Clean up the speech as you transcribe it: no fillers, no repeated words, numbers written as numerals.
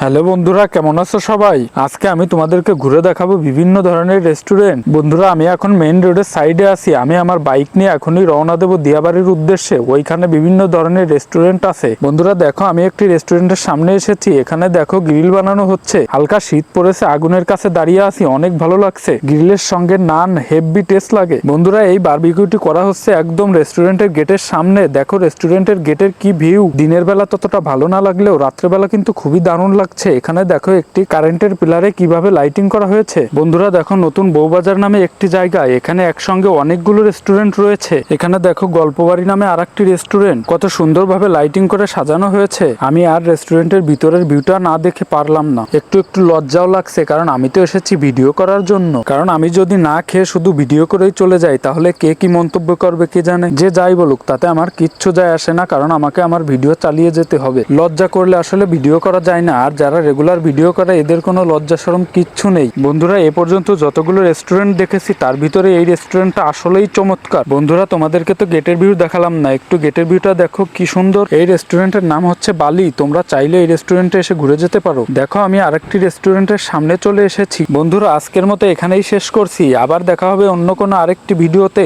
Hello বন্ধুরা, কেমন আছো সবাই? আজকে আমি তোমাদেরকে ঘুরে দেখাবো বিভিন্ন ধরনের রেস্টুরেন্ট। বন্ধুরা, আমি এখন মেইন রোডের সাইডে আছি। আমি আমার বাইক নিয়ে এখনই রওনা দেবো দিয়াবাড়ির উদ্দেশ্যে। ওইখানে বিভিন্ন ধরনের রেস্টুরেন্ট আছে। বন্ধুরা দেখো, আমি একটি রেস্টুরেন্টের সামনে এসেছি। এখানে দেখো গ্রিল বানানো হচ্ছে। হালকা শীত পড়েছে, আগুনের কাছে দাঁড়িয়ে আছি, অনেক ভালো লাগছে। গ্রিলের সঙ্গে নান হেভি টেস্ট লাগে। বন্ধুরা, এই বারবিকিউটি করা হচ্ছে একদম রেস্টুরেন্টের গেটের সামনে। দেখো রেস্টুরেন্টের গেটের কি ভিউ। দিনের বেলা ততটা ভালো না লাগলেও রাত্রেবেলা কিন্তু খুবই দারুণ লাগছে। এখানে দেখো একটি কারেন্টের পিলারে কিভাবে লাইটিং করা হয়েছে। বন্ধুরা দেখো, নতুন বউবাজার নামে একটি জায়গা, এখানে একসঙ্গে অনেকগুলো রেস্টুরেন্ট রয়েছে। এখানে দেখো গল্পবাড়ি নামে আরেকটি রেস্টুরেন্ট, কত সুন্দরভাবে লাইটিং করে সাজানো হয়েছে। আমি আর রেস্টুরেন্টের ভিতরের ভিউটা না দেখে পারলাম না, একটু লজ্জাও লাগছে, কারণ আমি তো এসেছি ভিডিও করার জন্য। কারণ আমি যদি না খেয়ে শুধু ভিডিও করেই চলে যাই, তাহলে কে কি মন্তব্য করবে কে জানে। যে যাই বলুক, তাতে আমার কিচ্ছু যায় আসে না, কারণ আমাকে আমার ভিডিও চালিয়ে যেতে হবে। লজ্জা করলে আসলে ভিডিও করা যায় না। আর যারা রেগুলার ভিডিও করে এদের কোনো লজ্জা শরম কিচ্ছু নেই। বন্ধুরা, এ পর্যন্ত যতগুলো রেস্টুরেন্ট দেখেছি তার ভিতরে এই রেস্টুরেন্টটা আসলেই চমৎকার। বন্ধুরা, তোমাদেরকে তো গেটের ভিউ দেখালাম না, একটু গেটের ভিউটা দেখো কি সুন্দর। এই রেস্টুরেন্টের নাম হচ্ছে বালি। তোমরা চাইলে এই রেস্টুরেন্টে এসে ঘুরে যেতে পারো। দেখো, আমি আরেকটি রেস্টুরেন্টের সামনে চলে এসেছি। বন্ধুরা, আজকের মতো এখানেই শেষ করছি। আবার দেখা হবে অন্য কোনো আরেকটি ভিডিওতে।